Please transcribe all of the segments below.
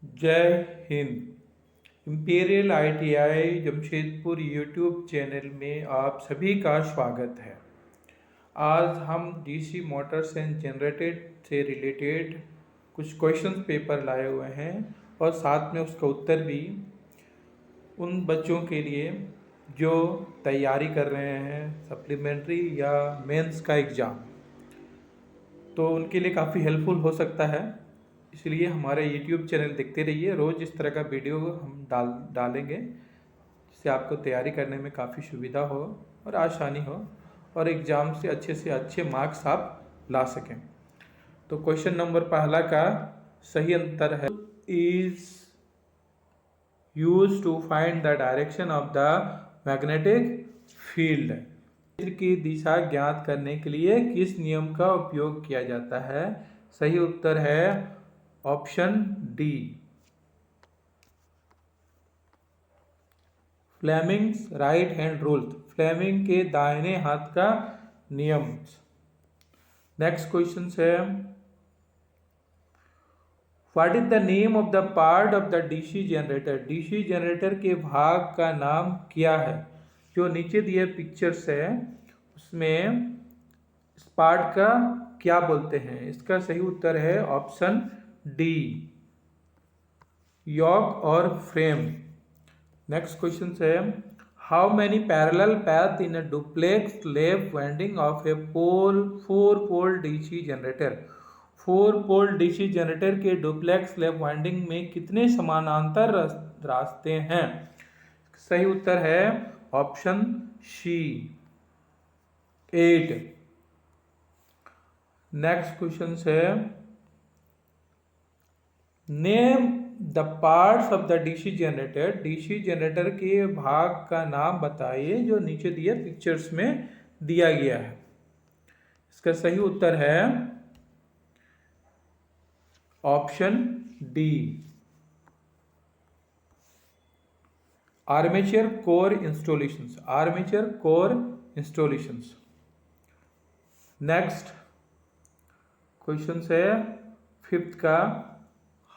जय Hind. Imperial ITI Jamshedpur YouTube channel में आप सभी का स्वागत है। आज हम DC मोटर्स एंड जनरेटेड से रिलेटेड कुछ क्वेश्चन पेपर लाए हुए हैं और साथ में उसका उत्तर भी उन बच्चों के लिए जो तैयारी कर रहे हैं सप्लीमेंट्री या मेंस का एग्ज़ाम, तो उनके लिए काफ़ी हेल्पफुल हो सकता है। इसलिए हमारे YouTube चैनल देखते रहिए। रोज़ इस तरह का वीडियो हम डालेंगे जिससे आपको तैयारी करने में काफ़ी सुविधा हो और आसानी हो और एग्ज़ाम से अच्छे मार्क्स आप ला सकें। तो क्वेश्चन नंबर पहला का सही उत्तर है is use to find the direction of the magnetic field. क्षेत्र की दिशा ज्ञात करने के लिए किस नियम का उपयोग किया जाता है? सही उत्तर है option D, Fleming's right hand rule, Fleming के दाहिने हाथ का नियम। नेक्स्ट क्वेश्चन है what is the name of the part of the DC generator? DC generator के भाग का नाम क्या है? जो नीचे दिए पिक्चर्स है उसमें इस पार्ट का क्या बोलते हैं? इसका सही उत्तर है ऑप्शन डी, यॉक और फ्रेम। नेक्स्ट क्वेश्चन है how many parallel path in a duplex lap winding of a four pole DC generator? 4 pole DC generator के डुप्लेक्स लैप वाइंडिंग में कितने समानांतर रास्ते हैं? सही उत्तर है ऑप्शन सी, 8। नेक्स्ट क्वेश्चन है name the parts of the DC generator. DC generator के भाग का नाम बताइए जो नीचे दिए पिक्चर्स में दिया गया है। इसका सही उत्तर है option D, armature core installations, armature core installations. Next question है फिफ्थ का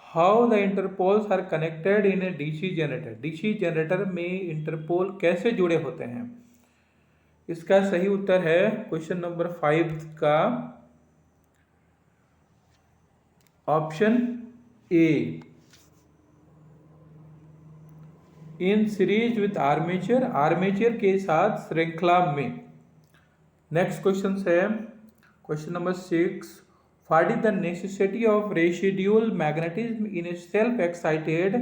how the interpoles are connected in a DC generator? DC generator में इंटरपोल कैसे जुड़े होते हैं? इसका सही उत्तर है क्वेश्चन नंबर 5 का option A, in series with armature, armature के साथ श्रृंखला में। नेक्स्ट क्वेश्चन है question number 6 what is the necessity of residual magnetism in A self excited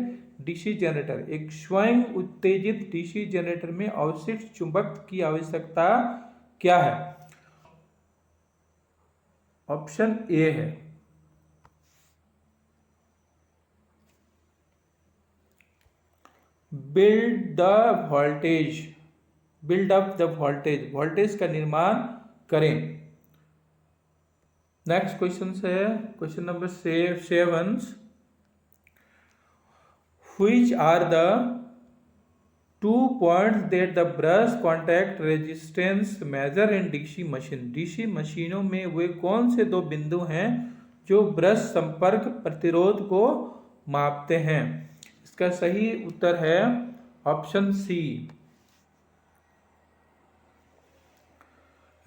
DC generator? एक स्वयं उत्तेजित DC जनरेटर में अवशिष्ट चुंबक की आवश्यकता क्या है? ऑप्शन ए है build voltage, build up the voltage, voltage का निर्माण करें। नेक्स्ट क्वेश्चन है question number 7 which are the 2 points that the brush contact resistance measure in DC machine? DC मशीनों में वे कौन से 2 बिंदु हैं जो ब्रश संपर्क प्रतिरोध को मापते हैं? इसका सही उत्तर है option C,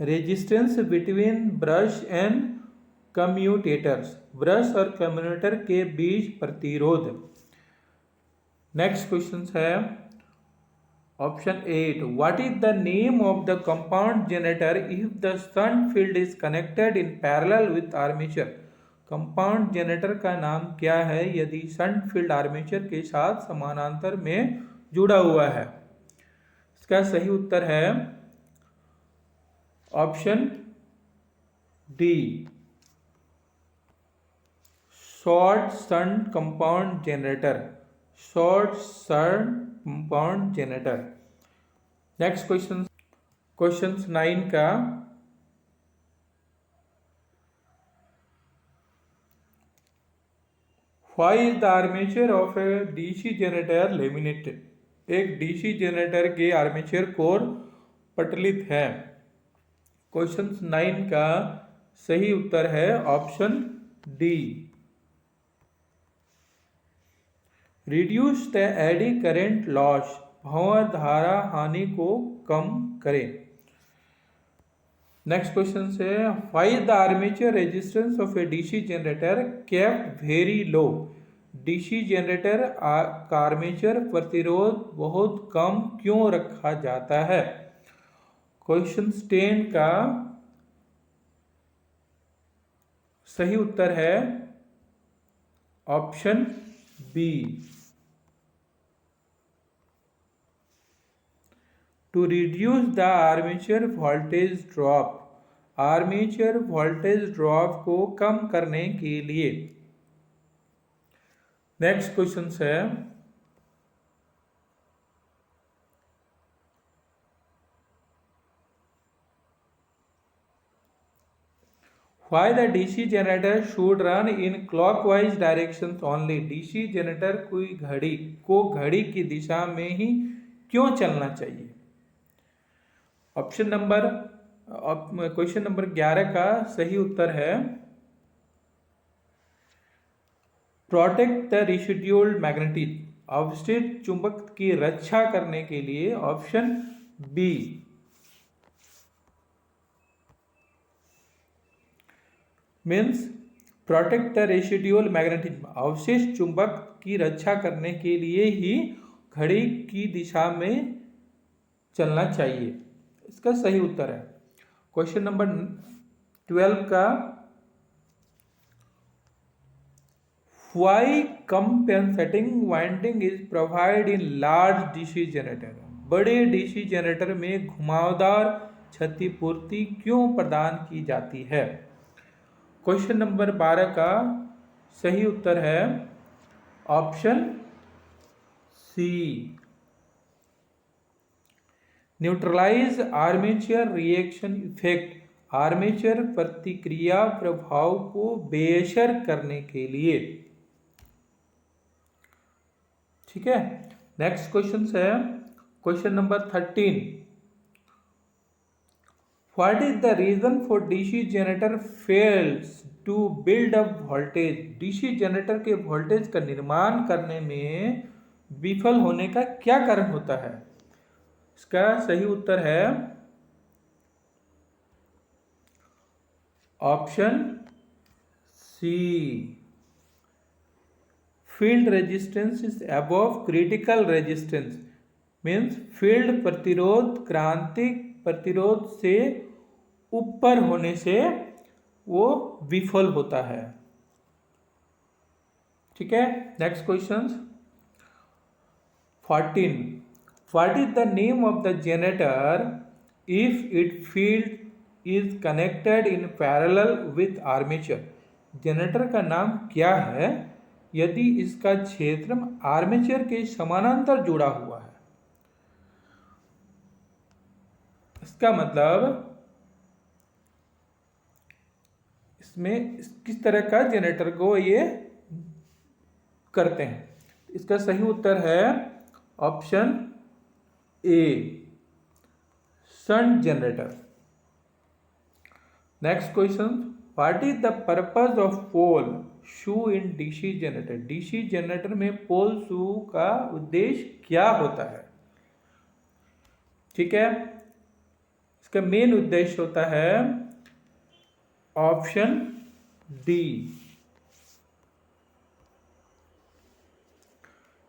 resistance between brush and commutators, brush और कम्यूटेटर के बीच प्रतिरोध। नेक्स्ट क्वेश्चन है option 8 what is the name of the compound generator if the shunt field is connected in parallel with armature? Compound generator का नाम क्या है यदि शंट फील्ड आर्मेचर के साथ समानांतर में जुड़ा हुआ है? इसका सही उत्तर है option D, short shunt compound generator, short shunt compound generator. Next question 9 का why is the armature of a DC generator laminated? एक DC जनरेटर के आर्मेचर कोर पटलित है। क्वेश्चन 9 का सही उत्तर है option D, reduce the eddy current loss, भंवर धारा हानि को कम करें। नेक्स्ट क्वेश्चन से, why the armature resistance of a DC generator kept very low. DC generator का आर्मेचर प्रतिरोध बहुत कम क्यों रखा जाता है। क्वेश्चन 10 का सही उत्तर है option B. To reduce the armature voltage drop, armature voltage drop को कम करने के लिए। नेक्स्ट क्वेश्चन है, why the DC generator should run in clockwise direction only. DC generator को घड़ी की दिशा में ही क्यों चलना चाहिए। क्वेश्चन नंबर 11 का सही उत्तर है प्रोटेक्ट द रेसिड्यूल मैग्नेटिज्म, अवशिष्ट चुंबक की रक्षा करने के लिए। Option B. Means protect the residual magnetism, अवशिष्ट चुंबक की रक्षा करने के लिए ही घड़ी की दिशा में चलना चाहिए। इसका सही उत्तर है क्वेश्चन नंबर 12 का, why compensating winding is provide in large DC generator. बड़े डीसी जनरेटर में घुमावदार क्षतिपूर्ति क्यों प्रदान की जाती है। क्वेश्चन नंबर 12 का सही उत्तर है option C. Neutralize armature reaction effect, armature प्रतिक्रिया प्रभाव को बेअसर करने के लिए। ठीक है। नेक्स्ट क्वेश्चन है question number 13, what is the reason for DC generator fails to build up voltage. DC generator के वोल्टेज का निर्माण करने में विफल होने का क्या कारण होता है। इसका सही उत्तर है option C. Field resistance is above critical resistance, means field प्रतिरोध क्रांतिक प्रतिरोध से ऊपर होने से वो विफल होता है। ठीक है। Next question 14, what is the name of the generator if it field is connected in parallel with armature. Generator का नाम क्या है यदि इसका क्षेत्र आर्मेचर के समानांतर जुड़ा हुआ है। इसका मतलब इसमें किस तरह का जनरेटर को ये करते हैं। इसका सही उत्तर है option A, shunt generator. Next question, what is the purpose of pole shoe in DC generator. DC generator में पोल शू का उद्देश्य क्या होता है। ठीक है। इसका मेन उद्देश्य होता है option D,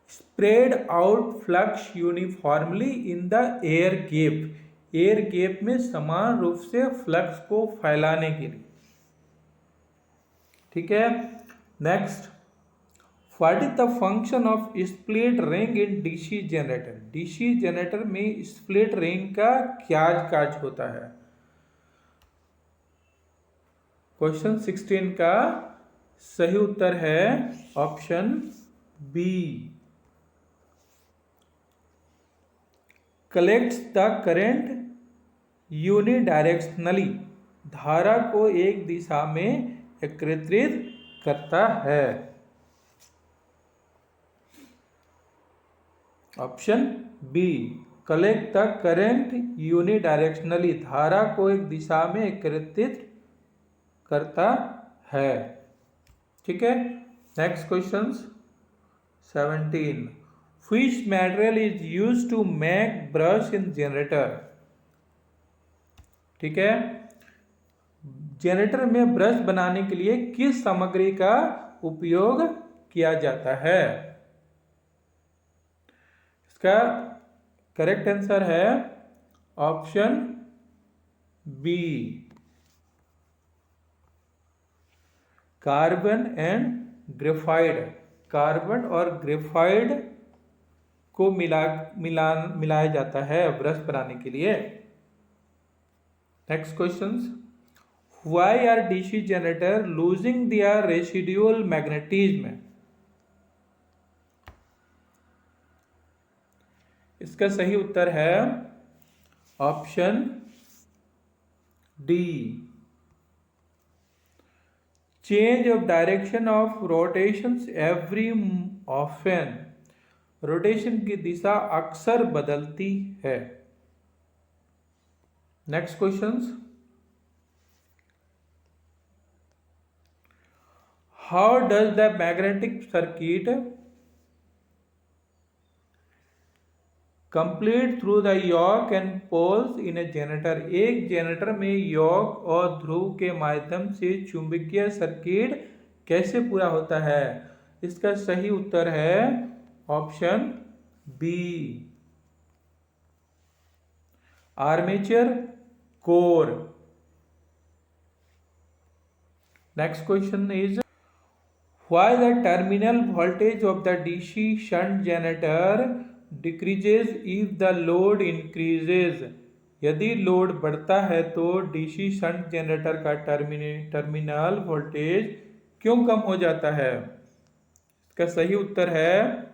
spread out flux uniformly in the air gap. Air gap में समान रूप से फ्लक्स को फैलाने के लिए। ठीक है। Next, what is the function of split ring in DC generator. DC generator में स्प्लिट रिंग का क्या कार्य होता है। क्वेश्चन 16 का सही उत्तर है option B, collects the current unidirectionally. धारा को एक दिशा में एकत्रित करता है। Option B, collect the current unidirectionally, धारा को एक दिशा में एकत्रित करता है। ठीक है। Next question 17. Which material is used to make brush in generator? ठीक है, जनरेटर में ब्रश बनाने के लिए किस सामग्री का उपयोग किया जाता है? इसका करेक्ट आंसर है option B, carbon and graphite. Carbon और ग्रेफाइड को मिलाया जाता है ब्रश बनाने के लिए। Next questions, why are DC generator losing their residual magnetism? इसका सही उत्तर है option D, change of direction of rotations every often. Rotation की दिशा अक्सर बदलती है। Next questions, how does the magnetic circuit complete through the yoke and poles in a generator? एक जनरेटर में योक और ध्रुव के माध्यम से चुंबकीय सर्किट कैसे पूरा होता है? इसका सही उत्तर है option B, armature core. Next question is, why the terminal voltage of the DC shunt generator decreases if the load increases? यदि लोड बढ़ता है तो डीसी शंट जनरेटर का टर्मिनल वोल्टेज क्यों कम हो जाता है? इसका सही उत्तर है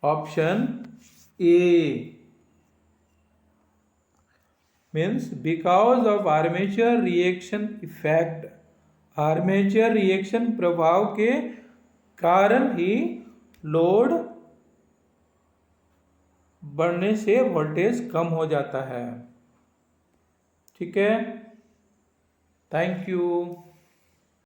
option A, means because of armature reaction effect. Armature reaction प्रभाव के कारण ही लोड बढ़ने से वोल्टेज कम हो जाता है। ठीक है, थैंक यू।